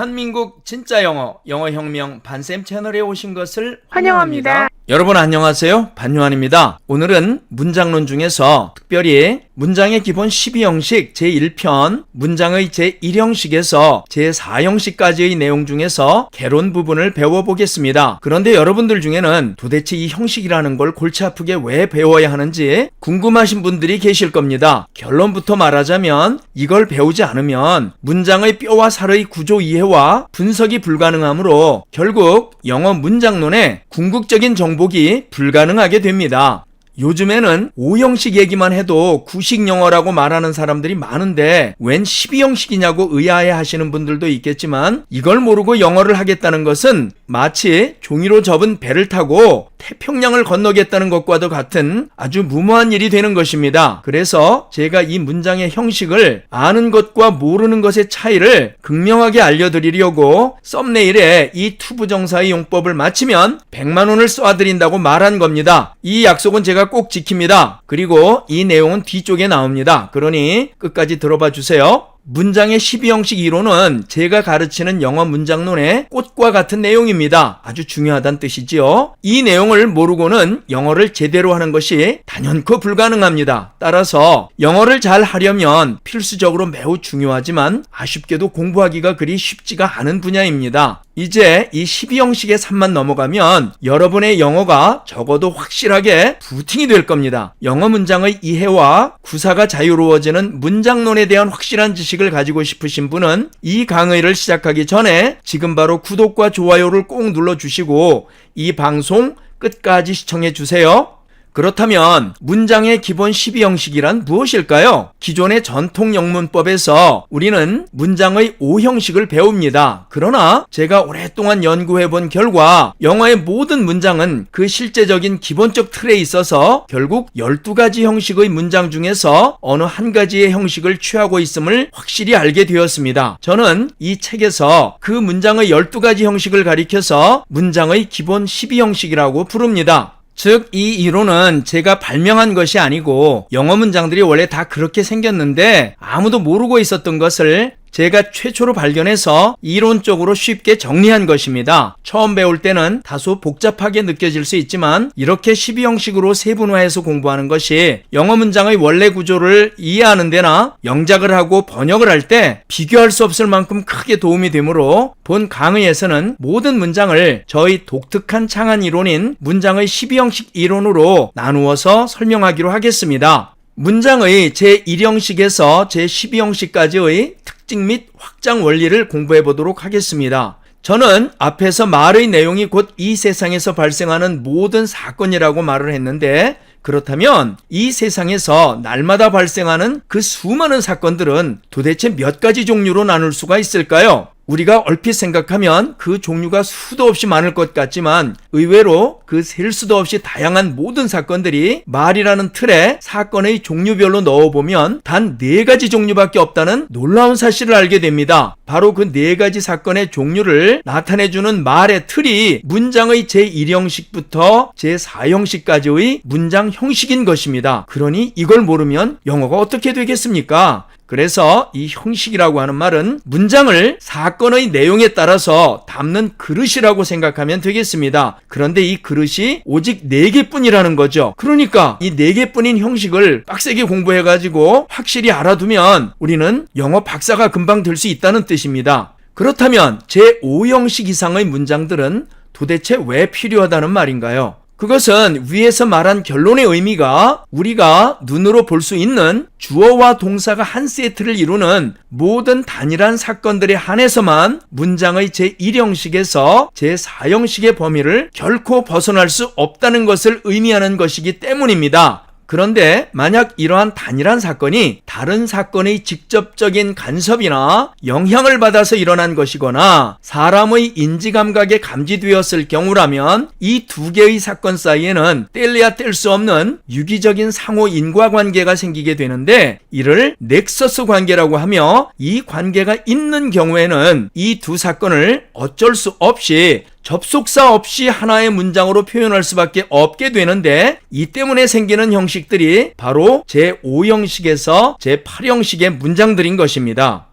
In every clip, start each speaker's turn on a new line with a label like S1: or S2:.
S1: 대한민국 진짜 영어혁명 반쌤 채널에 오신 것을
S2: 환영합니다.
S1: 환영합니다. 여러분 안녕하세요. 반요한입니다. 오늘은 문장론 중에서 특별히 문장의 기본 12형식 제1편, 문장의 제1형식에서 제4형식까지의 내용 중에서 개론 부분을 배워보겠습니다. 그런데 여러분들 중에는 도대체 이 형식이라는 걸 골치 아프게 왜 배워야 하는지 궁금하신 분들이 계실 겁니다. 결론부터 말하자면 이걸 배우지 않으면 문장의 뼈와 살의 구조 이해와 분석이 불가능하므로 결국 영어 문장론의 궁극적인 정복이 불가능하게 됩니다. 요즘에는 5형식 얘기만 해도 구식 영어라고 말하는 사람들이 많은데 웬 12형식이냐고 의아해 하시는 분들도 있겠지만 이걸 모르고 영어를 하겠다는 것은 마치 종이로 접은 배를 타고 태평양을 건너겠다는 것과도 같은 아주 무모한 일이 되는 것입니다. 그래서 제가 이 문장의 형식을 아는 것과 모르는 것의 차이를 극명하게 알려드리려고 썸네일에 이 투부정사의 용법을 마치면 100만 원을 쏴드린다고 말한 겁니다. 이 약속은 제가 꼭 지킵니다. 그리고 이 내용은 뒤쪽에 나옵니다. 그러니 끝까지 들어봐 주세요. 문장의 12형식 이론은 제가 가르치는 영어 문장론의 꽃과 같은 내용입니다. 아주 중요하다는 뜻이지요. 이 내용을 모르고는 영어를 제대로 하는 것이 단연코 불가능합니다. 따라서 영어를 잘 하려면 필수적으로 매우 중요하지만 아쉽게도 공부하기가 그리 쉽지가 않은 분야입니다. 이제 이 12형식의 산만 넘어가면 여러분의 영어가 적어도 확실하게 부팅이 될 겁니다. 영어 문장의 이해와 구사가 자유로워지는 문장론에 대한 확실한 지식을 가지고 싶으신 분은 이 강의를 시작하기 전에 지금 바로 구독과 좋아요를 꼭 눌러주시고 이 방송 끝까지 시청해 주세요. 그렇다면 문장의 기본 12형식이란 무엇일까요? 기존의 전통 영문법에서 우리는 문장의 5형식을 배웁니다. 그러나 제가 오랫동안 연구해본 결과 영어의 모든 문장은 그 실제적인 기본적 틀에 있어서 결국 12가지 형식의 문장 중에서 어느 한 가지의 형식을 취하고 있음을 확실히 알게 되었습니다. 저는 이 책에서 그 문장의 12가지 형식을 가리켜서 문장의 기본 12형식이라고 부릅니다. 즉, 이 이론은 제가 발명한 것이 아니고 영어 문장들이 원래 다 그렇게 생겼는데 아무도 모르고 있었던 것을 제가 최초로 발견해서 이론적으로 쉽게 정리한 것입니다. 처음 배울 때는 다소 복잡하게 느껴질 수 있지만 이렇게 12형식으로 세분화해서 공부하는 것이 영어 문장의 원래 구조를 이해하는 데나 영작을 하고 번역을 할 때 비교할 수 없을 만큼 크게 도움이 되므로 본 강의에서는 모든 문장을 저희 독특한 창안 이론인 문장의 12형식 이론으로 나누어서 설명하기로 하겠습니다. 문장의 제1형식에서 제12형식까지의 특징 및 확장 원리를 공부해 보도록 하겠습니다. 저는 앞에서 말의 내용이 곧 이 세상에서 발생하는 모든 사건이라고 말을 했는데 그렇다면 이 세상에서 날마다 발생하는 그 수많은 사건들은 도대체 몇 가지 종류로 나눌 수가 있을까요? 우리가 얼핏 생각하면 그 종류가 수도 없이 많을 것 같지만 의외로 그 셀 수도 없이 다양한 모든 사건들이 말이라는 틀에 사건의 종류별로 넣어보면 단 4가지 종류밖에 없다는 놀라운 사실을 알게 됩니다. 바로 그 4가지 사건의 종류를 나타내주는 말의 틀이 문장의 제1형식부터 제4형식까지의 문장 형식인 것입니다. 그러니 이걸 모르면 영어가 어떻게 되겠습니까? 그래서 이 형식이라고 하는 말은 문장을 사건의 내용에 따라서 담는 그릇이라고 생각하면 되겠습니다. 그런데 이 그릇이 오직 4개뿐이라는 거죠. 그러니까 이 4개뿐인 형식을 빡세게 공부해가지고 확실히 알아두면 우리는 영어 박사가 금방 될 수 있다는 뜻입니다. 그렇다면 제5형식 이상의 문장들은 도대체 왜 필요하다는 말인가요? 그것은 위에서 말한 결론의 의미가 우리가 눈으로 볼 수 있는 주어와 동사가 한 세트를 이루는 모든 단일한 사건들에 한해서만 문장의 제1형식에서 제4형식의 범위를 결코 벗어날 수 없다는 것을 의미하는 것이기 때문입니다. 그런데 만약 이러한 단일한 사건이 다른 사건의 직접적인 간섭이나 영향을 받아서 일어난 것이거나 사람의 인지감각에 감지되었을 경우라면 이 2개의 사건 사이에는 뗄래야 뗄 수 없는 유기적인 상호 인과관계가 생기게 되는데 이를 넥서스 관계라고 하며 이 관계가 있는 경우에는 이 두 사건을 어쩔 수 없이 접속사 없이 하나의 문장으로 표현할 수밖에 없게 되는데 이 때문에 생기는 형식들이 바로 제5형식에서 제8형식의 문장들인 것입니다.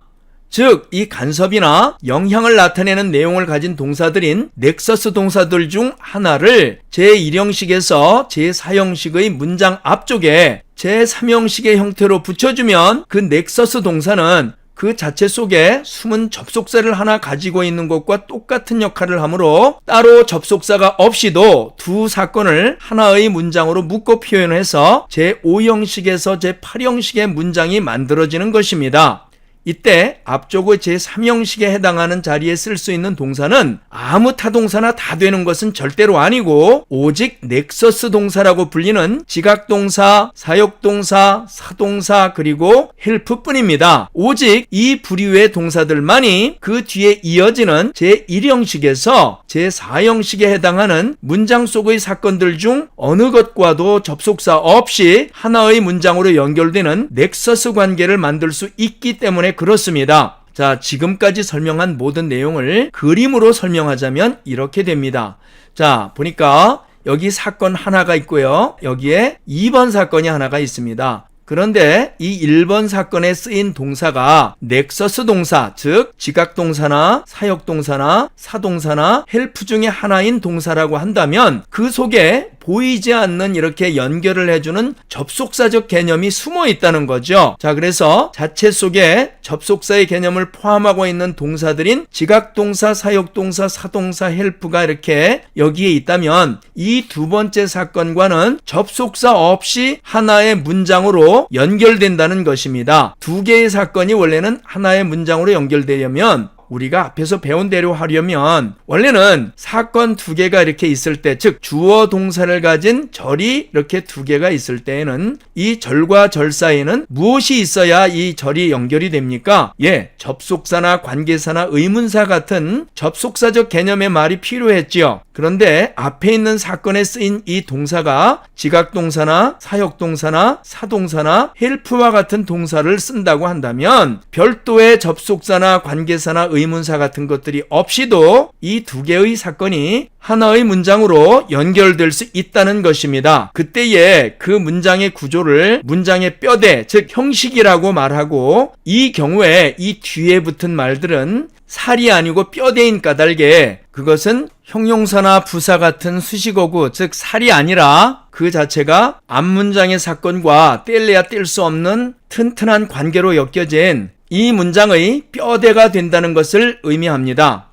S1: 즉, 이 간섭이나 영향을 나타내는 내용을 가진 동사들인 넥서스 동사들 중 하나를 제1형식에서 제4형식의 문장 앞쪽에 제3형식의 형태로 붙여주면 그 넥서스 동사는 그 자체 속에 숨은 접속사를 하나 가지고 있는 것과 똑같은 역할을 하므로 따로 접속사가 없이도 두 사건을 하나의 문장으로 묶어 표현해서 제5형식에서 제8형식의 문장이 만들어지는 것입니다. 이때 앞쪽의 제3형식에 해당하는 자리에 쓸 수 있는 동사는 아무 타동사나 다 되는 것은 절대로 아니고 오직 넥서스 동사라고 불리는 지각동사, 사역동사, 사동사 그리고 헬프뿐입니다. 오직 이 부류의 동사들만이 그 뒤에 이어지는 제1형식에서 제4형식에 해당하는 문장 속의 사건들 중 어느 것과도 접속사 없이 하나의 문장으로 연결되는 넥서스 관계를 만들 수 있기 때문에 그렇습니다. 자, 지금까지 설명한 모든 내용을 그림으로 설명하자면 이렇게 됩니다. 자, 보니까 여기 사건 하나가 있고요. 여기에 2번 사건이 하나가 있습니다. 그런데 이 1번 사건에 쓰인 동사가 넥서스 동사, 즉 지각동사나 사역동사나 사동사나 헬프 중에 하나인 동사라고 한다면 그 속에 보이지 않는 이렇게 연결을 해주는 접속사적 개념이 숨어 있다는 거죠. 자, 그래서 자체 속에 접속사의 개념을 포함하고 있는 동사들인 지각동사, 사역동사, 사동사, 헬프가 이렇게 여기에 있다면 이 두 번째 사건과는 접속사 없이 하나의 문장으로 연결된다는 것입니다. 두 개의 사건이 원래는 하나의 문장으로 연결되려면 우리가 앞에서 배운 대로 하려면 원래는 사건 두 개가 이렇게 있을 때, 즉 주어 동사를 가진 절이 이렇게 두 개가 있을 때에는 이 절과 절 사이에는 무엇이 있어야 이 절이 연결이 됩니까? 접속사나 관계사나 의문사 같은 접속사적 개념의 말이 필요했지요. 그런데 앞에 있는 사건에 쓰인 이 동사가 지각동사나 사역동사나 사동사나 헬프와 같은 동사를 쓴다고 한다면 별도의 접속사나 관계사나 의문사 같은 것들이 없이도 이 두 개의 사건이 하나의 문장으로 연결될 수 있다는 것입니다. 그때에 그 문장의 구조를 문장의 뼈대, 즉 형식이라고 말하고, 이 경우에 이 뒤에 붙은 말들은 살이 아니고 뼈대인 까닭에 그것은 형용사나 부사 같은 수식어구, 즉 살이 아니라 그 자체가 앞문장의 사건과 뗄래야 뗄 수 없는 튼튼한 관계로 엮여진 이 문장의 뼈대가 된다는 것을 의미합니다.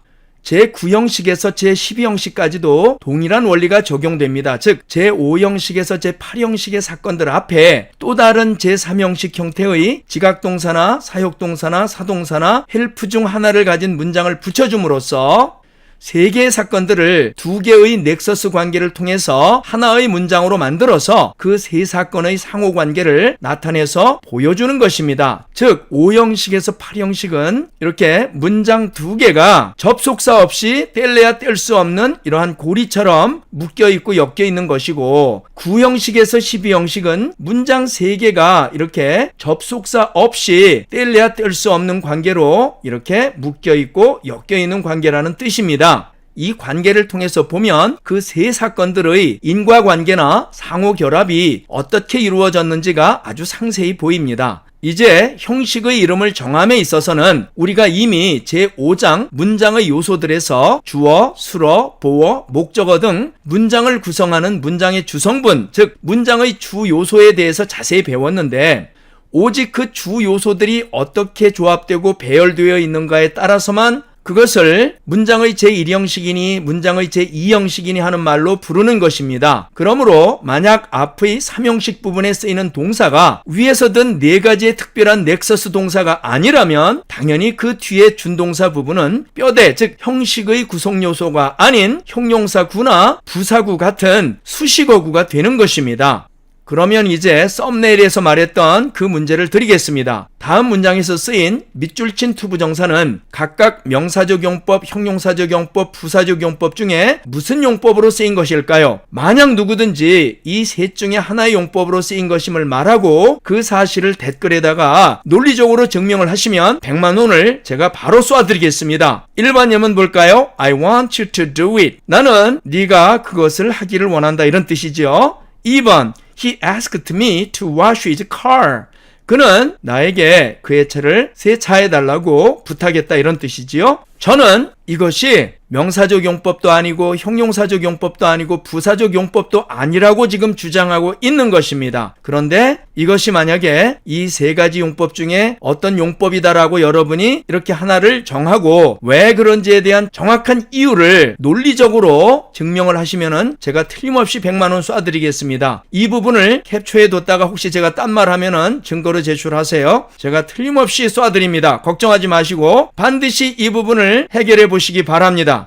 S1: 제9형식에서 제12형식까지도 동일한 원리가 적용됩니다. 즉 제5형식에서 제8형식의 사건들 앞에 또 다른 제3형식 형태의 지각동사나 사역동사나 사동사나 헬프 중 하나를 가진 문장을 붙여줌으로써 세 개의 사건들을 두 개의 넥서스 관계를 통해서 하나의 문장으로 만들어서 그 세 사건의 상호 관계를 나타내서 보여주는 것입니다. 즉 5형식에서 8형식은 이렇게 문장 두 개가 접속사 없이 뗄래야 뗄 수 없는 이러한 고리처럼 묶여있고 엮여있는 것이고, 9형식에서 12형식은 문장 세 개가 이렇게 접속사 없이 뗄래야 뗄 수 없는 관계로 이렇게 묶여있고 엮여있는 관계라는 뜻입니다. 이 관계를 통해서 보면 그 세 사건들의 인과관계나 상호결합이 어떻게 이루어졌는지가 아주 상세히 보입니다. 이제 형식의 이름을 정함에 있어서는 우리가 이미 제5장 문장의 요소들에서 주어, 수어, 보어, 목적어 등 문장을 구성하는 문장의 주성분, 즉 문장의 주 요소에 대해서 자세히 배웠는데, 오직 그 주 요소들이 어떻게 조합되고 배열되어 있는가에 따라서만 그것을 문장의 제1형식이니 문장의 제2형식이니 하는 말로 부르는 것입니다. 그러므로 만약 앞의 3형식 부분에 쓰이는 동사가 위에서 든 네 가지의 특별한 넥서스 동사가 아니라면 당연히 그 뒤에 준동사 부분은 뼈대, 즉 형식의 구성 요소가 아닌 형용사구나 부사구 같은 수식어구가 되는 것입니다. 그러면 이제 썸네일에서 말했던 그 문제를 드리겠습니다. 다음 문장에서 쓰인 밑줄 친 투부정사는 각각 명사적 용법, 형용사적 용법, 부사적 용법 중에 무슨 용법으로 쓰인 것일까요? 만약 누구든지 이 셋 중에 하나의 용법으로 쓰인 것임을 말하고 그 사실을 댓글에다가 논리적으로 증명을 하시면 100만 원을 제가 바로 쏘아드리겠습니다. 1번님은 뭘까요? I want you to do it. 나는 네가 그것을 하기를 원한다, 이런 뜻이죠. 2번 He asked me to wash his car. 그는 나에게 그의 차를 세차해달라고 부탁했다 이런 뜻이지요. 저는 이것이 명사적 용법도 아니고 형용사적 용법도 아니고 부사적 용법도 아니라고 지금 주장하고 있는 것입니다. 그런데 이것이 만약에 이 세 가지 용법 중에 어떤 용법이다라고 여러분이 이렇게 하나를 정하고 왜 그런지에 대한 정확한 이유를 논리적으로 증명을 하시면은 제가 틀림없이 100만 원 쏴드리겠습니다. 이 부분을 캡처해 뒀다가 혹시 제가 딴 말 하면은 증거로 제출하세요. 제가 틀림없이 쏴드립니다. 걱정하지 마시고 반드시 이 부분을 해결해 보시기 바랍니다.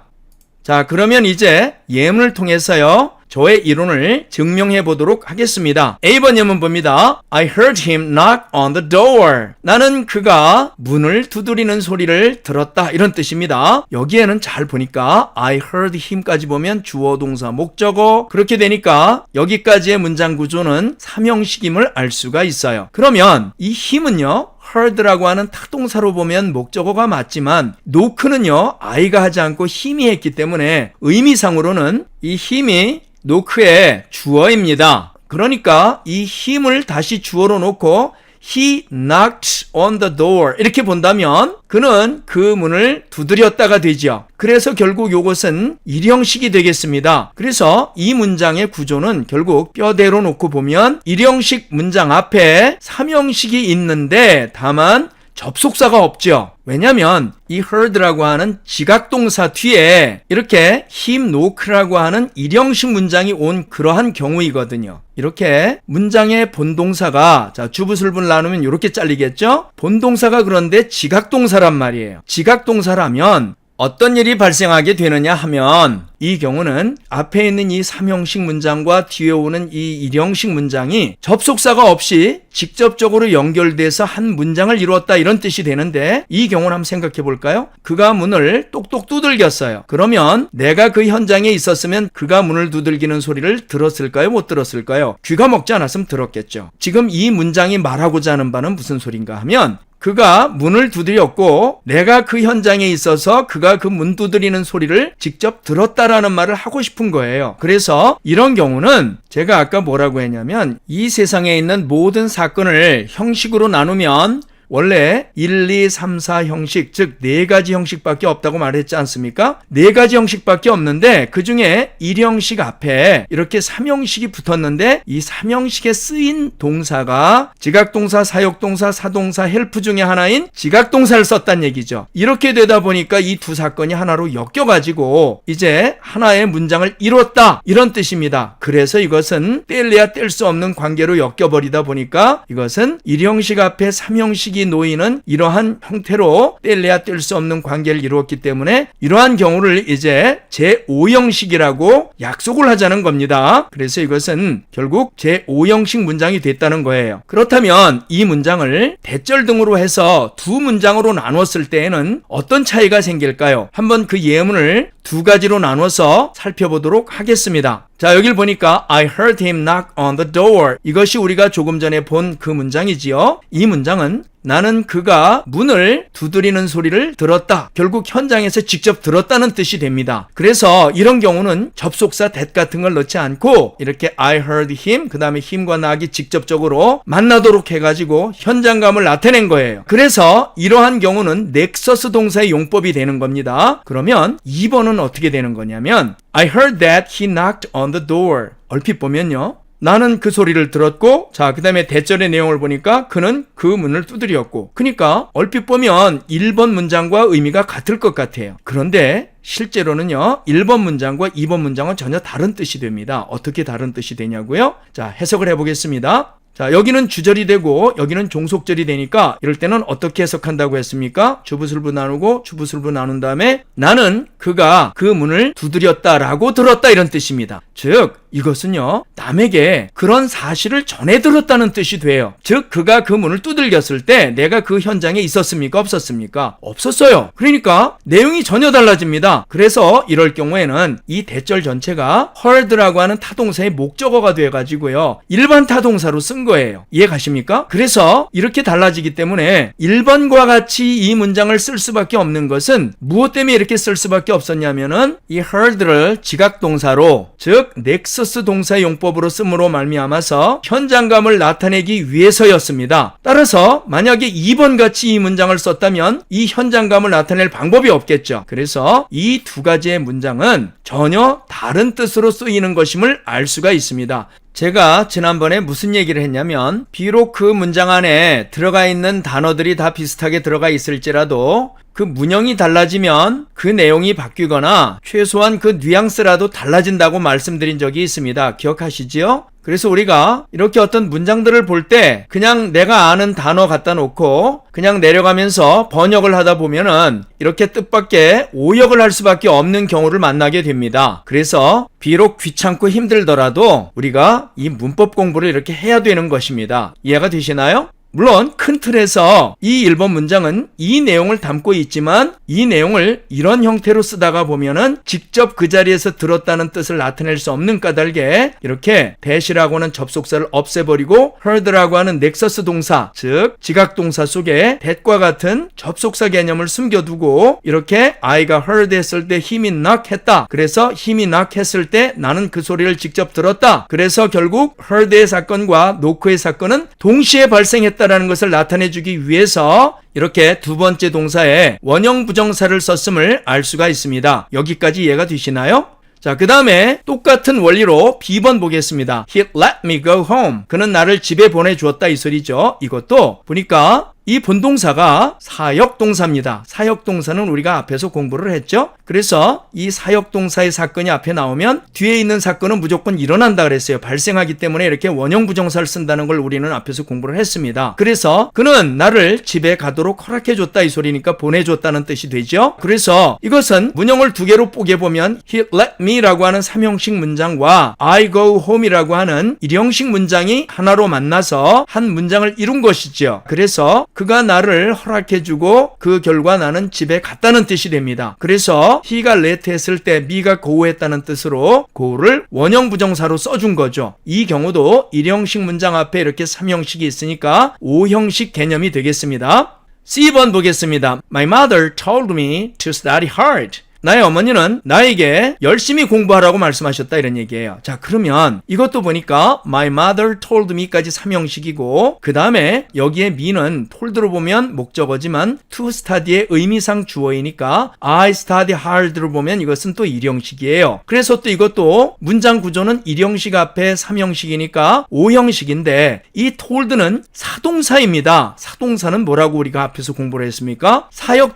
S1: 자, 그러면 이제 예문을 통해서요, 저의 이론을 증명해 보도록 하겠습니다. A번 예문 봅니다. I heard him knock on the door. 나는 그가 문을 두드리는 소리를 들었다 이런 뜻입니다. 여기에는 잘 보니까 I heard him까지 보면 주어 동사 목적어 그렇게 되니까 여기까지의 문장 구조는 삼형식임을 알 수가 있어요. 그러면 이 힘은요, heard라고 하는 타동사로 보면 목적어가 맞지만 knock는요, I가 하지 않고 힘이 했기 때문에 의미상으로는 이 힘이 knock의 주어입니다. 그러니까 이 힘을 다시 주어로 놓고 He knocked on the door 이렇게 본다면 그는 그 문을 두드렸다가 되죠. 그래서 결국 이것은 일형식이 되겠습니다. 그래서 이 문장의 구조는 결국 뼈대로 놓고 보면 일형식 문장 앞에 삼형식이 있는데 다만 접속사가 없죠. 왜냐하면 이 heard라고 하는 지각동사 뒤에 이렇게 him knock라고 하는 일형식 문장이 온 그러한 경우이거든요. 이렇게 문장의 본동사가 자 주부술분 나누면 이렇게 잘리겠죠? 본동사가 그런데 지각동사란 말이에요. 지각동사라면 어떤 일이 발생하게 되느냐 하면 이 경우는 앞에 있는 이 삼형식 문장과 뒤에 오는 이 일형식 문장이 접속사가 없이 직접적으로 연결돼서 한 문장을 이루었다 이런 뜻이 되는데 이 경우는 한번 생각해 볼까요? 그가 문을 똑똑 두들겼어요. 그러면 내가 그 현장에 있었으면 그가 문을 두들기는 소리를 들었을까요? 못 들었을까요? 귀가 먹지 않았으면 들었겠죠. 지금 이 문장이 말하고자 하는 바는 무슨 소린가 하면 그가 문을 두드렸고 내가 그 현장에 있어서 그가 그 문 두드리는 소리를 직접 들었다라는 말을 하고 싶은 거예요. 그래서 이런 경우는 제가 아까 뭐라고 했냐면 이 세상에 있는 모든 사건을 형식으로 나누면 원래 1, 2, 3, 4 형식, 즉 4가지 형식밖에 없다고 말했지 않습니까? 4가지 형식밖에 없는데 그 중에 1형식 앞에 이렇게 3형식이 붙었는데 이 3형식에 쓰인 동사가 지각동사, 사역동사, 사동사, 헬프 중에 하나인 지각동사를 썼단 얘기죠. 이렇게 되다 보니까 이 두 사건이 하나로 엮여가지고 이제 하나의 문장을 이뤘다 이런 뜻입니다. 그래서 이것은 뗄래야 뗄 수 없는 관계로 엮여버리다 보니까 이것은 1형식 앞에 3형식이 놓이는 이러한 형태로 뗄래야 뗄 수 없는 관계를 이루었기 때문에 이러한 경우를 이제 제5형식이라고 약속을 하자는 겁니다. 그래서 이것은 결국 제5형식 문장이 됐다는 거예요. 그렇다면 이 문장을 대절 등으로 해서 두 문장으로 나눴을 때에는 어떤 차이가 생길까요? 한번 그 예문을 두 가지로 나눠서 살펴보도록 하겠습니다. 자, 여길 보니까 I heard him knock on the door. 이것이 우리가 조금 전에 본 그 문장이지요. 이 문장은 나는 그가 문을 두드리는 소리를 들었다. 결국 현장에서 직접 들었다는 뜻이 됩니다. 그래서 이런 경우는 접속사 that 같은 걸 넣지 않고 이렇게 I heard him 그 다음에 him과 not이 직접적으로 만나도록 해가지고 현장감을 나타낸 거예요. 그래서 이러한 경우는 넥서스 동사의 용법이 되는 겁니다. 그러면 2번은 어떻게 되는 거냐면 I heard that he knocked on the door. 얼핏 보면요. 나는 그 소리를 들었고 자 그 다음에 대절의 내용을 보니까 그는 그 문을 두드렸고 그러니까 얼핏 보면 1번 문장과 의미가 같을 것 같아요. 그런데 실제로는요 1번 문장과 2번 문장은 전혀 다른 뜻이 됩니다. 어떻게 다른 뜻이 되냐고요? 자 해석을 해보겠습니다. 자 여기는 주절이 되고 여기는 종속절이 되니까 이럴 때는 어떻게 해석한다고 했습니까? 주부술부 나누고 주부술부 나눈 다음에 나는 그가 그 문을 두드렸다라고 들었다 이런 뜻입니다. 즉 이것은요 남에게 그런 사실을 전해 들었다는 뜻이 돼요. 즉 그가 그 문을 두들겼을 때 내가 그 현장에 있었습니까? 없었습니까? 없었어요. 그러니까 내용이 전혀 달라집니다. 그래서 이럴 경우에는 이 대절 전체가 heard라고 하는 타동사의 목적어가 돼가지고요 일반 타동사로 쓴 거예요. 이해 가십니까? 그래서 이렇게 달라지기 때문에 1번과 같이 이 문장을 쓸 수밖에 없는 것은 무엇 때문에 이렇게 쓸 수밖에 없었냐면은 이 heard를 지각동사로 즉 넥스 넥서스 동사의 용법으로 쓰므로 말미암아서 현장감을 나타내기 위해서였습니다. 따라서 만약에 2번 같이 이 문장을 썼다면 이 현장감을 나타낼 방법이 없겠죠. 그래서 이 두 가지의 문장은 전혀 다른 뜻으로 쓰이는 것임을 알 수가 있습니다. 제가 지난번에 무슨 얘기를 했냐면 비록 그 문장 안에 들어가 있는 단어들이 다 비슷하게 들어가 있을지라도 그 문형이 달라지면 그 내용이 바뀌거나 최소한 그 뉘앙스라도 달라진다고 말씀드린 적이 있습니다. 기억하시지요? 그래서 우리가 이렇게 어떤 문장들을 볼 때 그냥 내가 아는 단어 갖다 놓고 그냥 내려가면서 번역을 하다 보면은 이렇게 뜻밖의 오역을 할 수밖에 없는 경우를 만나게 됩니다. 그래서 비록 귀찮고 힘들더라도 우리가 이 문법 공부를 이렇게 해야 되는 것입니다. 이해가 되시나요? 물론 큰 틀에서 이 1번 문장은 이 내용을 담고 있지만 이 내용을 이런 형태로 쓰다가 보면은 직접 그 자리에서 들었다는 뜻을 나타낼 수 없는 까닭에 이렇게 that이라고 하는 접속사를 없애버리고 heard라고 하는 넥서스 동사, 즉 지각 동사 속에 that과 같은 접속사 개념을 숨겨두고 이렇게 I가 heard 했을 때 힘이 knock 했다. 그래서 힘이 knock 했을 때 나는 그 소리를 직접 들었다. 그래서 결국 heard의 사건과 knock의 사건은 동시에 발생했다 라는 것을 나타내주기 위해서 이렇게 두 번째 동사에 원형 부정사를 썼음을 알 수가 있습니다. 여기까지 이해가 되시나요? 자, 그 다음에 똑같은 원리로 B번 보겠습니다. He let me go home. 그는 나를 집에 보내주었다 이 소리죠. 이것도 보니까 이 본동사가 사역동사입니다. 사역동사는 우리가 앞에서 공부를 했죠. 그래서 이 사역동사의 사건이 앞에 나오면 뒤에 있는 사건은 무조건 일어난다 그랬어요. 발생하기 때문에 이렇게 원형 부정사를 쓴다는 걸 우리는 앞에서 공부를 했습니다. 그래서 그는 나를 집에 가도록 허락해줬다 이 소리니까 보내줬다는 뜻이 되죠. 그래서 이것은 문형을 두 개로 뽀개보면 He let me라고 하는 3형식 문장과 I go home이라고 하는 1형식 문장이 하나로 만나서 한 문장을 이룬 것이죠. 그래서 그가 나를 허락해주고 그 결과 나는 집에 갔다는 뜻이 됩니다. 그래서 he가 let 했을 때 me가 go 했다는 뜻으로 go를 원형 부정사로 써준 거죠. 이 경우도 1형식 문장 앞에 이렇게 3형식이 있으니까 5형식 개념이 되겠습니다. C번 보겠습니다. My mother told me to study hard. 나의 어머니는 나에게 열심히 공부하라고 말씀하셨다 이런 얘기예요. 자, 그러면 이것도 보니까 my mother told me까지 3형식이고 그 다음에 여기에 me는 told로 보면 목적어지만 to study의 의미상 주어이니까 I study hard로 보면 이것은 또 1형식이에요. 그래서 또 이것도 문장 구조는 1형식 앞에 3형식이니까 5형식인데 이 told는 사동사입니다. 사동사는 뭐라고 우리가 앞에서 공부를 했습니까?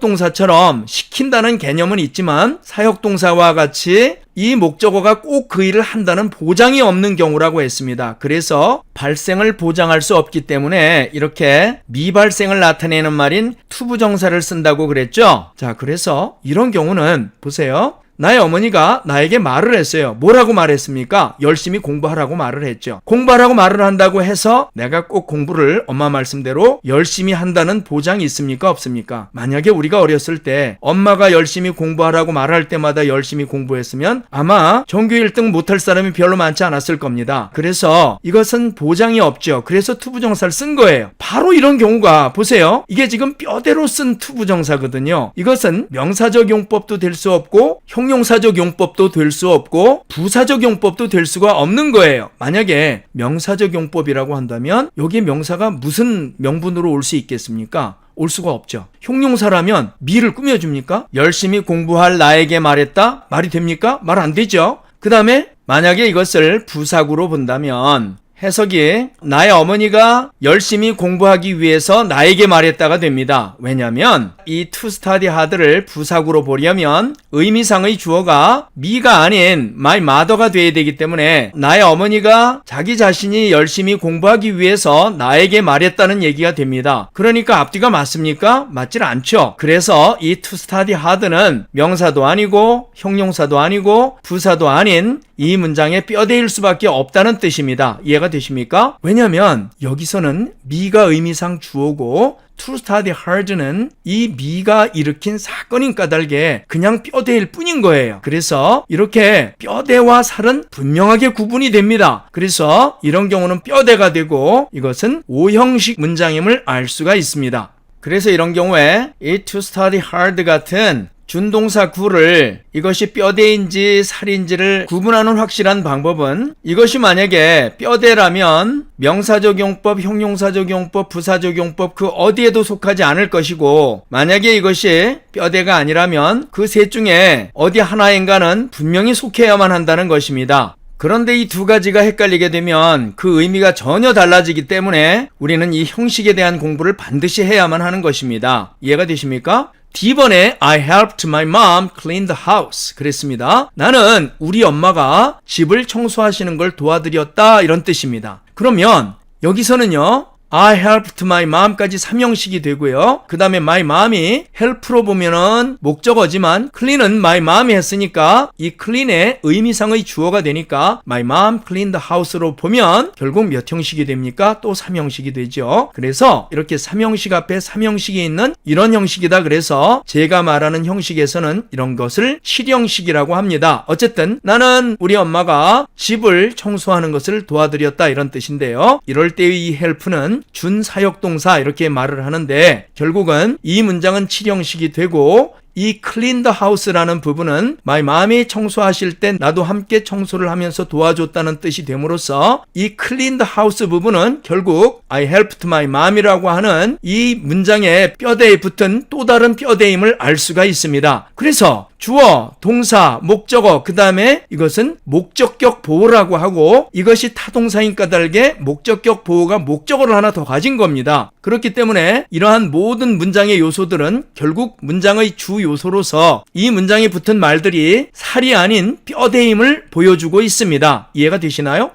S1: 사역동사처럼 시킨다는 개념은 있지만 사역동사와 같이 이 목적어가 꼭 그 일을 한다는 보장이 없는 경우라고 했습니다. 그래서 발생을 보장할 수 없기 때문에 이렇게 미발생을 나타내는 말인 투부정사를 쓴다고 그랬죠. 자, 그래서 이런 경우는 보세요. 나의 어머니가 나에게 말을 했어요. 뭐라고 말했습니까? 열심히 공부하라고 말을 했죠. 공부하라고 말을 한다고 해서 내가 꼭 공부를 엄마 말씀대로 열심히 한다는 보장이 있습니까? 없습니까? 만약에 우리가 어렸을 때 엄마가 열심히 공부하라고 말할 때마다 열심히 공부했으면 아마 전교 1등 못할 사람이 별로 많지 않았을 겁니다. 그래서 이것은 보장이 없죠. 그래서 투부정사를 쓴 거예요. 바로 이런 경우가 보세요. 이게 지금 뼈대로 쓴 투부정사거든요. 이것은 명사적 용법도 될 수 없고 형용사적 용법도 될 수 없고 부사적 용법도 될 수가 없는 거예요. 만약에 명사적 용법이라고 한다면 여기에 명사가 무슨 명분으로 올 수 있겠습니까? 올 수가 없죠. 형용사라면 미를 꾸며줍니까? 열심히 공부할 나에게 말했다? 말이 됩니까? 말 안 되죠. 그 다음에 만약에 이것을 부사구로 본다면 해석이 나의 어머니가 열심히 공부하기 위해서 나에게 말했다가 됩니다. 왜냐하면 이 to study hard를 부사구로 보려면 의미상의 주어가 me가 아닌 my mother가 돼야 되기 때문에 나의 어머니가 자기 자신이 열심히 공부하기 위해서 나에게 말했다는 얘기가 됩니다. 그러니까 앞뒤가 맞습니까? 맞질 않죠. 그래서 이 to study hard는 명사도 아니고 형용사도 아니고 부사도 아닌 이 문장의 뼈대일 수밖에 없다는 뜻입니다. 이해가 되십니까? 왜냐하면 여기서는 me가 의미상 주어고 to study hard는 이 me가 일으킨 사건인 까닭에 그냥 뼈대일 뿐인 거예요. 그래서 이렇게 뼈대와 살은 분명하게 구분이 됩니다. 그래서 이런 경우는 뼈대가 되고 이것은 5형식 문장임을 알 수가 있습니다. 그래서 이런 경우에 이 to study hard 같은 준동사 구를 이것이 뼈대인지 살인지를 구분하는 확실한 방법은 이것이 만약에 뼈대라면 명사적용법, 형용사적용법, 부사적용법 그 어디에도 속하지 않을 것이고 만약에 이것이 뼈대가 아니라면 그 셋 중에 어디 하나인가는 분명히 속해야만 한다는 것입니다. 그런데 이 두 가지가 헷갈리게 되면 그 의미가 전혀 달라지기 때문에 우리는 이 형식에 대한 공부를 반드시 해야만 하는 것입니다. 이해가 되십니까? D번에 I helped my mom clean the house 그랬습니다. 나는 우리 엄마가 집을 청소하시는 걸 도와드렸다 이런 뜻입니다. 그러면 여기서는요 I helped my mom까지 3형식이 되고요. 그 다음에 my mom이 help로 보면은 목적어지만 clean은 my mom이 했으니까 이 clean의 의미상의 주어가 되니까 my mom cleaned the house로 보면 결국 몇 형식이 됩니까? 또 3형식이 되죠. 그래서 이렇게 3형식 앞에 3형식이 있는 이런 형식이다. 그래서 제가 말하는 형식에서는 이런 것을 7형식이라고 합니다. 어쨌든 나는 우리 엄마가 집을 청소하는 것을 도와드렸다 이런 뜻인데요. 이럴 때의 이 help는 준사역동사 이렇게 말을 하는데 결국은 이 문장은 7형식이 되고 이 clean the house라는 부분은 my mom이 청소하실 때 나도 함께 청소를 하면서 도와줬다는 뜻이 됨으로써 이 clean the house 부분은 결국 I helped my mom이라고 하는 이 문장의 뼈대에 붙은 또 다른 뼈대임을 알 수가 있습니다. 그래서 주어, 동사, 목적어, 그 다음에 이것은 목적격 보호라고 하고 이것이 타동사인 까닭에 목적격 보호가 목적어를 하나 더 가진 겁니다. 그렇기 때문에 이러한 모든 문장의 요소들은 결국 문장의 주 요소로서 이 문장에 붙은 말들이 살이 아닌 뼈대임을 보여주고 있습니다. 이해가 되시나요?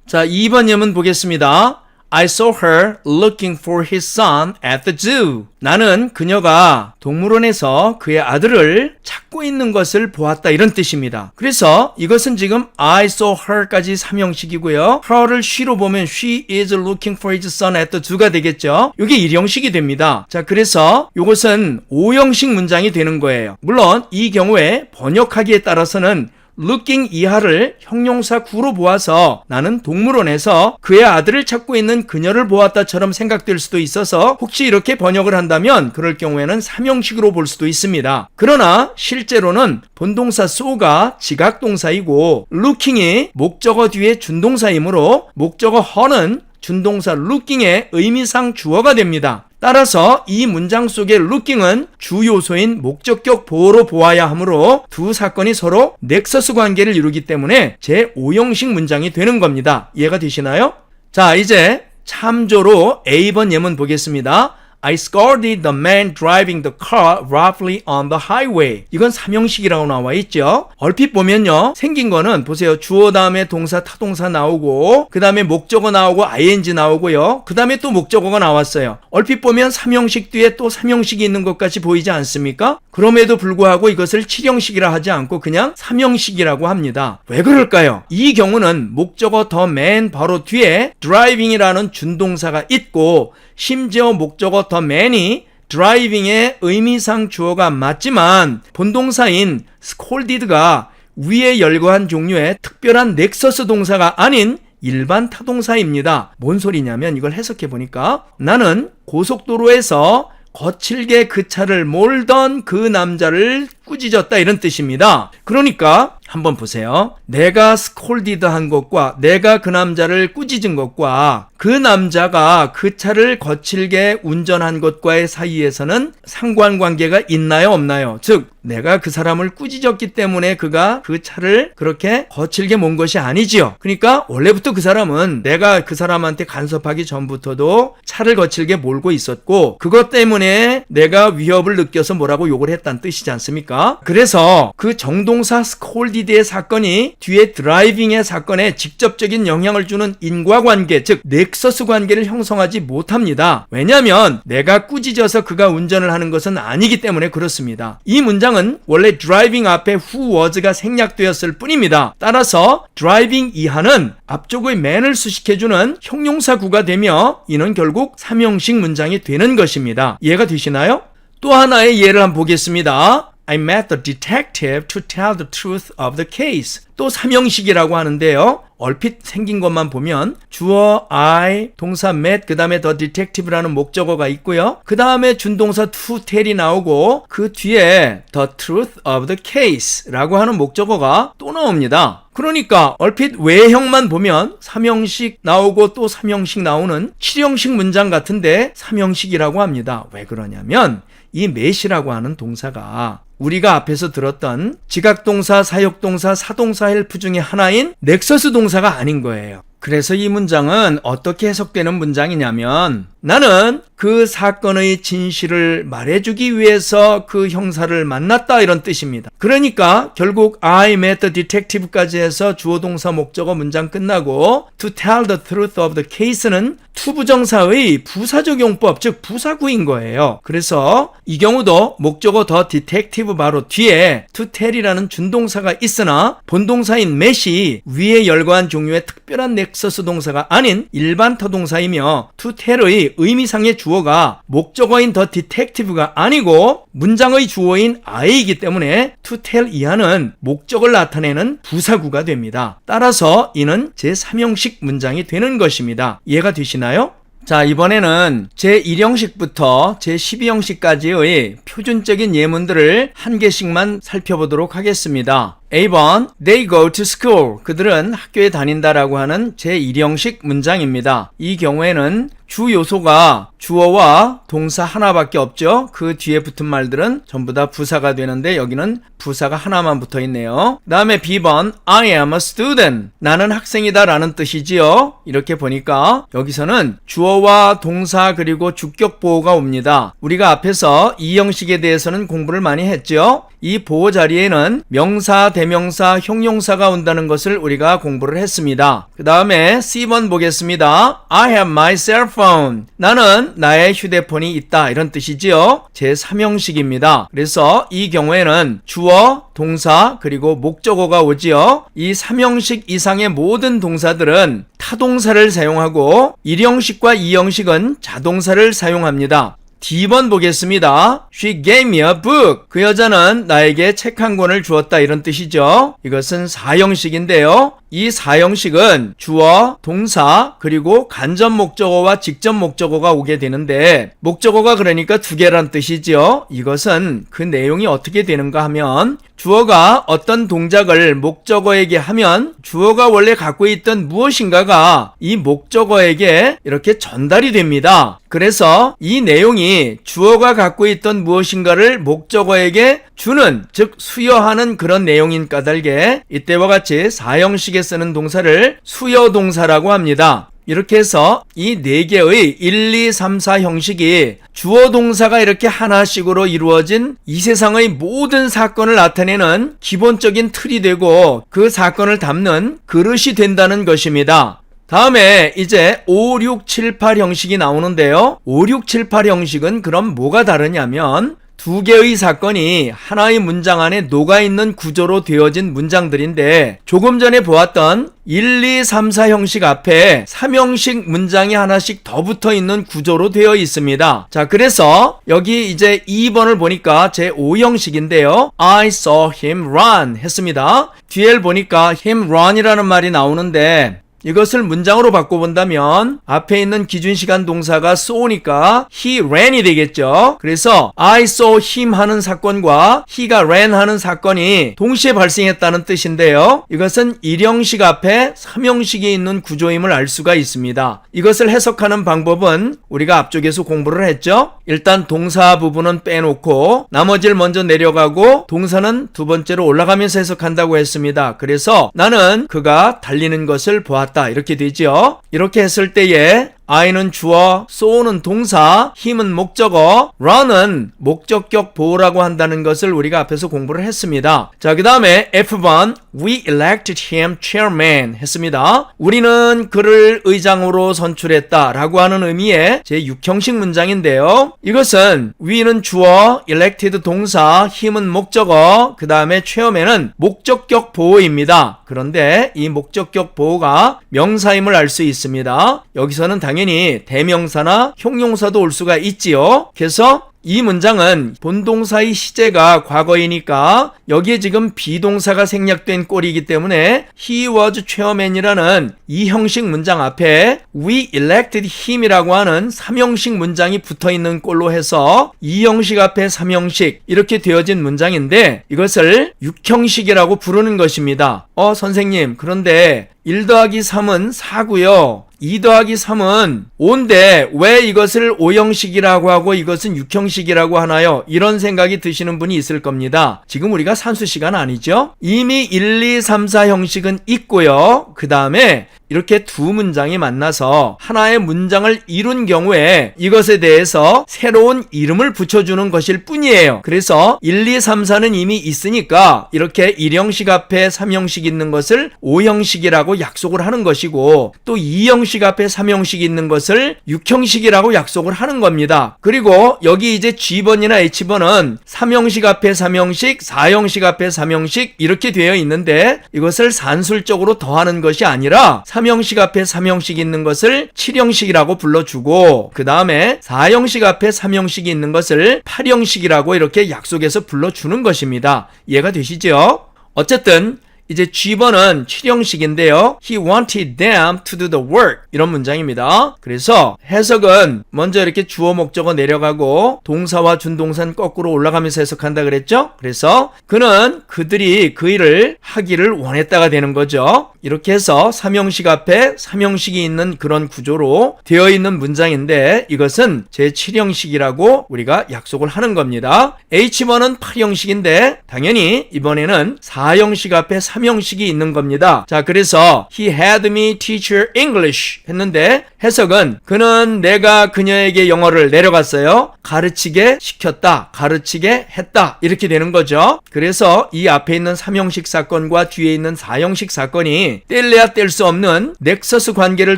S1: 자, 2번 예문 보겠습니다. I saw her looking for his son at the zoo. 나는 그녀가 동물원에서 그의 아들을 찾고 있는 것을 보았다 이런 뜻입니다. 그래서 이것은 지금 I saw her까지 3형식이고요. her를 she로 보면 she is looking for his son at the zoo가 되겠죠. 이게 1형식이 됩니다. 자, 그래서 이것은 5형식 문장이 되는 거예요. 물론 이 경우에 번역하기에 따라서는 looking 이하를 형용사 구로 보아서 나는 동물원에서 그의 아들을 찾고 있는 그녀를 보았다처럼 생각될 수도 있어서 혹시 이렇게 번역을 한다면 그럴 경우에는 3형식으로 볼 수도 있습니다. 그러나 실제로는 본동사 so가 지각동사이고 looking이 목적어 뒤에 준동사이므로 목적어 her는 준동사 looking의 의미상 주어가 됩니다. 따라서 이 문장 속의 looking은 주 요소인 목적격 보호로 보아야 하므로 두 사건이 서로 넥서스 관계를 이루기 때문에 제5형식 문장이 되는 겁니다. 이해가 되시나요? 자, 이제 참조로 A번 예문 보겠습니다. I scolded the man driving the car roughly on the highway. 이건 3형식이라고 나와 있죠. 얼핏 보면요. 생긴 거는 보세요. 주어 다음에 동사, 타동사 나오고 그 다음에 목적어 나오고 ing 나오고요. 그 다음에 또 목적어가 나왔어요. 얼핏 보면 3형식 뒤에 또 3형식이 있는 것 같이 보이지 않습니까? 그럼에도 불구하고 이것을 7형식이라 하지 않고 그냥 3형식이라고 합니다. 왜 그럴까요? 이 경우는 목적어 the man 바로 뒤에 driving이라는 준동사가 있고 심지어 목적어 the man이 driving의 의미상 주어가 맞지만 본동사인 scolded가 위에 열거한 종류의 특별한 넥서스 동사가 아닌 일반 타동사입니다. 뭔 소리냐면 이걸 해석해 보니까 나는 고속도로에서 거칠게 그 차를 몰던 그 남자를 꾸짖었다 이런 뜻입니다. 그러니까 한번 보세요. 내가 스콜디드 한 것과 내가 그 남자를 꾸짖은 것과 그 남자가 그 차를 거칠게 운전한 것과의 사이에서는 상관관계가 있나요 없나요? 즉 내가 그 사람을 꾸짖었기 때문에 그가 그 차를 그렇게 거칠게 몬 것이 아니지요. 그러니까 원래부터 그 사람은 내가 그 사람한테 간섭하기 전부터도 차를 거칠게 몰고 있었고 그것 때문에 내가 위협을 느껴서 뭐라고 욕을 했다는 뜻이지 않습니까? 그래서 그 정동사 스콜디드의 사건이 뒤에 드라이빙의 사건에 직접적인 영향을 주는 인과관계, 즉 넥서스 관계를 형성하지 못합니다. 왜냐하면 내가 꾸짖어서 그가 운전을 하는 것은 아니기 때문에 그렇습니다. 이 문장은 원래 드라이빙 앞에 who was가 생략되었을 뿐입니다. 따라서 드라이빙 이하는 앞쪽의 man을 수식해주는 형용사구가 되며 이는 결국 3형식 문장이 되는 것입니다. 이해가 되시나요? 또 하나의 예를 한번 보겠습니다. I met the detective to tell the truth of the case. 또 삼형식이라고 하는데요. 얼핏 생긴 것만 보면 주어 I, 동사 met, 그 다음에 the detective라는 목적어가 있고요. 그 다음에 준동사 to tell이 나오고 그 뒤에 the truth of the case라고 하는 목적어가 또 나옵니다. 그러니까 얼핏 외형만 보면 삼형식 나오고 또 삼형식 나오는 칠형식 문장 같은데 삼형식이라고 합니다. 왜 그러냐면 이 met이라고 하는 동사가 우리가 앞에서 들었던 지각동사, 사역동사, 사동사 헬프 중에 하나인 넥서스 동사가 아닌 거예요. 그래서 이 문장은 어떻게 해석되는 문장이냐면 나는 그 사건의 진실을 말해주기 위해서 그 형사를 만났다 이런 뜻입니다. 그러니까 결국 I met the detective까지 해서 주어 동사 목적어 문장 끝나고 to tell the truth of the case는 투부정사의 부사적 용법 즉 부사구인 거예요. 그래서 이 경우도 목적어 the detective 바로 뒤에 to tell이라는 준동사가 있으나 본동사인 met이 위에 열거한 종류의 특별한 넥서스 동사가 아닌 일반 타동사이며 to tell의 의미상의 주어가 목적어인 the detective가 아니고 문장의 주어인 I이기 때문에 to tell 이하는 목적을 나타내는 부사구가 됩니다. 따라서 이는 제3형식 문장이 되는 것입니다. 이해가 되시나요? 자, 이번에는 제1형식부터 제12형식까지의 표준적인 예문들을 한 개씩만 살펴보도록 하겠습니다. A번, they go to school. 그들은 학교에 다닌다라고 하는 제1형식 문장입니다. 이 경우에는 주 요소가 주어와 동사 하나밖에 없죠. 그 뒤에 붙은 말들은 전부 다 부사가 되는데 여기는 부사가 하나만 붙어 있네요. 그 다음에 B번, I am a student. 나는 학생이다 라는 뜻이지요. 이렇게 보니까 여기서는 주어와 동사 그리고 주격 보호가 옵니다. 우리가 앞에서 이 형식에 대해서는 공부를 많이 했죠. 이 보호 자리에는 명사, 대명사, 형용사가 온다는 것을 우리가 공부를 했습니다. 그 다음에 C번 보겠습니다. I have my cell phone. 나는 나의 휴대폰이 있다 이런 뜻이지요. 제3형식입니다. 그래서 이 경우에는 주어, 동사 그리고 목적어가 오지요. 이 3형식 이상의 모든 동사들은 타동사를 사용하고 1형식과 2형식은 자동사를 사용합니다. D번 보겠습니다. She gave me a book. 그 여자는 나에게 책 한 권을 주었다 이런 뜻이죠. 이것은 4형식인데요. 이 4형식은 주어, 동사, 그리고 간접 목적어와 직접 목적어가 오게 되는데 목적어가 그러니까 두 개란 뜻이지요. 이것은 그 내용이 어떻게 되는가 하면 주어가 어떤 동작을 목적어에게 하면 주어가 원래 갖고 있던 무엇인가가 이 목적어에게 이렇게 전달이 됩니다. 그래서 이 내용이 주어가 갖고 있던 무엇인가를 목적어에게 주는 즉 수여하는 그런 내용인 까닭에 이때와 같이 4형식에 쓰는 동사를 수여동사라고 합니다. 이렇게 해서 이 4개의 1, 2, 3, 4 형식이 주어 동사가 이렇게 하나씩으로 이루어진 이 세상의 모든 사건을 나타내는 기본적인 틀이 되고 그 사건을 담는 그릇이 된다는 것입니다. 다음에 이제 5, 6, 7, 8 형식이 나오는데요. 5, 6, 7, 8 형식은 그럼 뭐가 다르냐면 두 개의 사건이 하나의 문장 안에 녹아있는 구조로 되어진 문장들인데 조금 전에 보았던 1, 2, 3, 4 형식 앞에 3형식 문장이 하나씩 더 붙어 있는 구조로 되어 있습니다. 자, 그래서 여기 이제 2번을 보니까 제 5형식인데요. I saw him run 했습니다. 뒤에 보니까 him run이라는 말이 나오는데 이것을 문장으로 바꿔본다면 앞에 있는 기준시간 동사가 쏘니까 he ran이 되겠죠. 그래서 I saw him 하는 사건과 he가 ran 하는 사건이 동시에 발생했다는 뜻인데요. 이것은 1형식 앞에 3형식이 있는 구조임을 알 수가 있습니다. 이것을 해석하는 방법은 우리가 앞쪽에서 공부를 했죠. 일단 동사 부분은 빼놓고 나머지를 먼저 내려가고 동사는 두 번째로 올라가면서 해석한다고 했습니다. 그래서 나는 그가 달리는 것을 보았다. 이렇게 되죠. 이렇게 했을 때에 I는 주어, so는 동사, him은 목적어, run은 목적격 보호라고 한다는 것을 우리가 앞에서 공부를 했습니다. 자, 그 다음에 F번 We elected him chairman 했습니다. 우리는 그를 의장으로 선출했다 라고 하는 의미의 제6형식 문장인데요. 이것은 we는 주어, elected 동사, him은 목적어, 그 다음에 chairman은 목적격 보호입니다. 그런데 이 목적격 보호가 명사임을 알 수 있습니다. 여기서는 당연히 대명사나 형용사도 올 수가 있지요. 그래서 이 문장은 본동사의 시제가 과거이니까 여기에 지금 비동사가 생략된 꼴이기 때문에 he was chairman이라는 이 형식 문장 앞에 we elected him이라고 하는 3형식 문장이 붙어있는 꼴로 해서 이 형식 앞에 3형식 이렇게 되어진 문장인데 이것을 6형식이라고 부르는 것입니다. 선생님, 그런데 1 더하기 3은 4고요. 2 더하기 3은 5인데 왜 이것을 5형식이라고 하고 이것은 6형식이라고 하나요? 이런 생각이 드시는 분이 있을 겁니다. 지금 우리가 산수 시간 아니죠? 이미 1, 2, 3, 4 형식은 있고요. 그 다음에 이렇게 두 문장이 만나서 하나의 문장을 이룬 경우에 이것에 대해서 새로운 이름을 붙여주는 것일 뿐이에요. 그래서 1, 2, 3, 4는 이미 있으니까 이렇게 1형식 앞에 3형식 있는 것을 5형식이라고 약속을 하는 것이고 또 2형식 앞에 3형식 있는 것을 6형식이라고 약속을 하는 겁니다. 그리고 여기 이제 G번이나 H번은 3형식 앞에 3형식, 4형식 앞에 3형식 이렇게 되어 있는데 이것을 산술적으로 더하는 것이 아니라 3형식 앞에 3형식 있는 것을 7형식이라고 불러주고 그 다음에 4형식 앞에 3형식이 있는 것을 8형식이라고 이렇게 약속해서 불러주는 것입니다. 이해가 되시죠? 어쨌든 이제 G번은 7형식인데요. He wanted them to do the work. 이런 문장입니다. 그래서 해석은 먼저 이렇게 주어 목적어 내려가고 동사와 준동사는 거꾸로 올라가면서 해석한다 그랬죠? 그래서 그는 그들이 그 일을 하기를 원했다가 되는 거죠. 이렇게 해서 3형식 앞에 3형식이 있는 그런 구조로 되어 있는 문장인데 이것은 제7형식이라고 우리가 약속을 하는 겁니다. H번은 8형식인데 당연히 이번에는 4형식 앞에 3형식이 있는 겁니다. 자, 그래서 he had me teach her English 했는데 해석은 그는 내가 그녀에게 영어를 내려갔어요. 가르치게 시켰다. 가르치게 했다. 이렇게 되는 거죠. 그래서 이 앞에 있는 3형식 사건과 뒤에 있는 4형식 사건이 뗄래야 뗄 수 없는 넥서스 관계를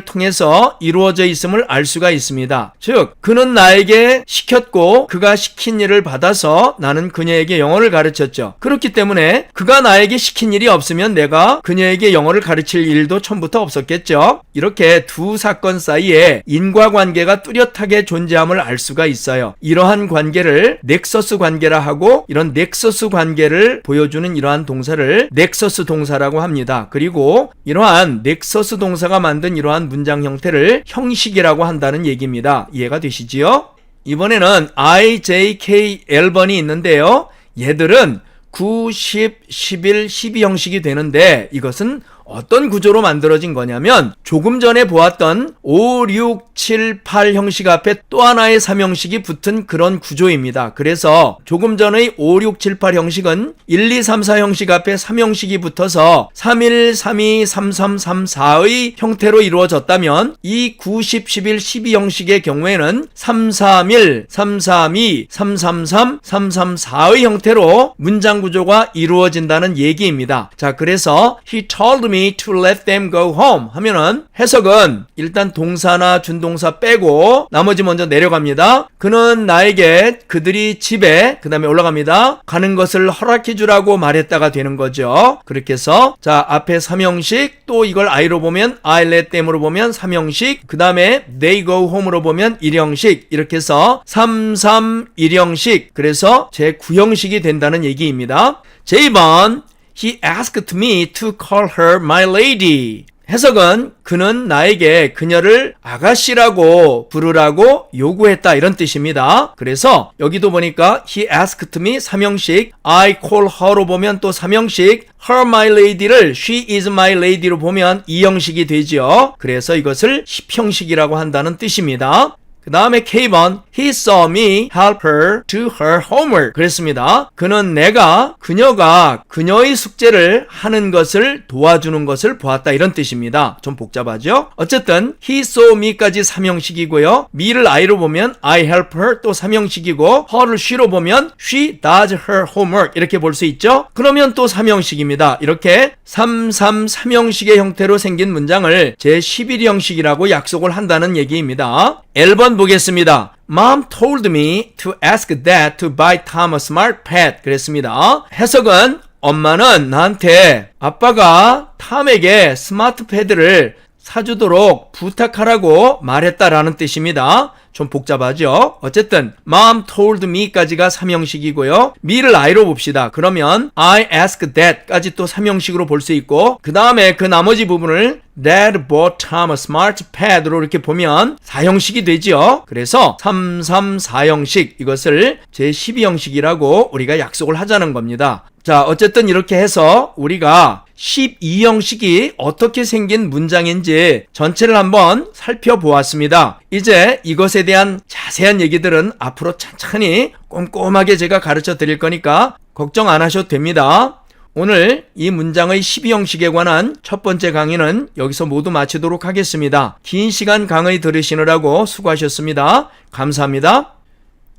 S1: 통해서 이루어져 있음을 알 수가 있습니다. 즉, 그는 나에게 시켰고 그가 시킨 일을 받아서 나는 그녀에게 영어를 가르쳤죠. 그렇기 때문에 그가 나에게 시킨 일이 없으면 내가 그녀에게 영어를 가르칠 일도 처음부터 없었겠죠. 이렇게 두 사건 사이에 인과관계가 뚜렷하게 존재함을 알 수가 있어요. 이러한 관계를 넥서스 관계라 하고 이런 넥서스 관계를 보여주는 이러한 동사를 넥서스 동사라고 합니다. 그리고 이러한 넥서스 동사가 만든 이러한 문장 형태를 형식이라고 한다는 얘기입니다. 이해가 되시지요? 이번에는 I, J, K, L번이 있는데요. 얘들은 9, 10, 11, 12 형식이 되는데 이것은 어떤 구조로 만들어진 거냐면 조금 전에 보았던 5, 6, 7, 8 형식 앞에 또 하나의 3형식이 붙은 그런 구조입니다. 그래서 조금 전의 5, 6, 7, 8 형식은 1, 2, 3, 4 형식 앞에 3형식이 붙어서 3, 1, 3, 2, 3, 3, 3, 4의 형태로 이루어졌다면 이 9, 10, 11, 12 형식의 경우에는 3, 3, 1, 3, 3, 2, 3, 3, 3, 3, 3, 4의 형태로 문장 구조가 이루어진다는 얘기입니다. 자, 그래서 he told me to let them go home 하면은 해석은 일단 동사나 준동사 빼고 나머지 먼저 내려갑니다. 그는 나에게 그들이 집에 그 다음에 올라갑니다. 가는 것을 허락해 주라고 말했다가 되는 거죠. 그렇게 해서 자 앞에 3형식 또 이걸 I로 보면 I let them으로 보면 3형식 그 다음에 they go home으로 보면 1형식 이렇게 해서 3, 3, 1형식 그래서 제 9형식이 된다는 얘기입니다. J번 He asked me to call her my lady. 해석은 그는 나에게 그녀를 아가씨라고 부르라고 요구했다 이런 뜻입니다. 그래서 여기도 보니까 he asked me 3형식 I call her로 보면 또 3형식 her my lady를 she is my lady로 보면 2형식이 되죠. 그래서 이것을 10형식이라고 한다는 뜻입니다. 그 다음에 K번 He saw me help her do her homework 그랬습니다. 그는 내가 그녀가 그녀의 숙제를 하는 것을 도와주는 것을 보았다 이런 뜻입니다. 좀 복잡하죠? 어쨌든 He saw me까지 3형식이고요. me를 I로 보면 I help her 또 3형식이고 her를 she로 보면 she does her homework 이렇게 볼 수 있죠? 그러면 또 3형식입니다. 이렇게 3, 3, 3형식의 형태로 생긴 문장을 제11형식이라고 약속을 한다는 얘기입니다. L번 보겠습니다. Mom told me to ask Dad to buy Tom a smart pad. 그랬습니다. 해석은 엄마는 나한테 아빠가 탐에게 스마트 패드를 사주도록 부탁하라고 말했다라는 뜻입니다. 좀 복잡하죠? 어쨌든 Mom told me까지가 3형식이고요. me를 I로 봅시다. 그러면 I ask that까지 또 3형식으로 볼 수 있고 그 다음에 그 나머지 부분을 Dad bought Tom a smart pad로 이렇게 보면 4형식이 되죠. 그래서 3, 3, 4형식 이것을 제12형식이라고 우리가 약속을 하자는 겁니다. 자, 어쨌든 이렇게 해서 우리가 12형식이 어떻게 생긴 문장인지 전체를 한번 살펴보았습니다. 이제 이것에 대한 자세한 얘기들은 앞으로 천천히 꼼꼼하게 제가 가르쳐 드릴 거니까 걱정 안 하셔도 됩니다. 오늘 이 문장의 12형식에 관한 첫 번째 강의는 여기서 모두 마치도록 하겠습니다. 긴 시간 강의 들으시느라고 수고하셨습니다. 감사합니다.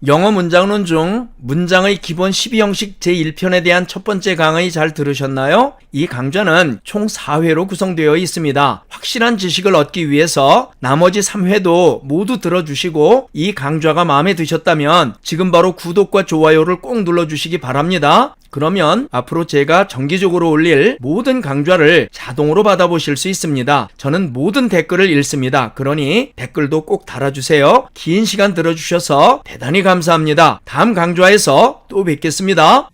S1: 영어 문장론 중 문장의 기본 12형식 제1편에 대한 첫 번째 강의 잘 들으셨나요? 이 강좌는 총 4회로 구성되어 있습니다. 확실한 지식을 얻기 위해서 나머지 3회도 모두 들어주시고 이 강좌가 마음에 드셨다면 지금 바로 구독과 좋아요를 꼭 눌러주시기 바랍니다. 그러면 앞으로 제가 정기적으로 올릴 모든 강좌를 자동으로 받아보실 수 있습니다. 저는 모든 댓글을 읽습니다. 그러니 댓글도 꼭 달아주세요. 긴 시간 들어주셔서 대단히 감사합니다. 다음 강좌에서 또 뵙겠습니다.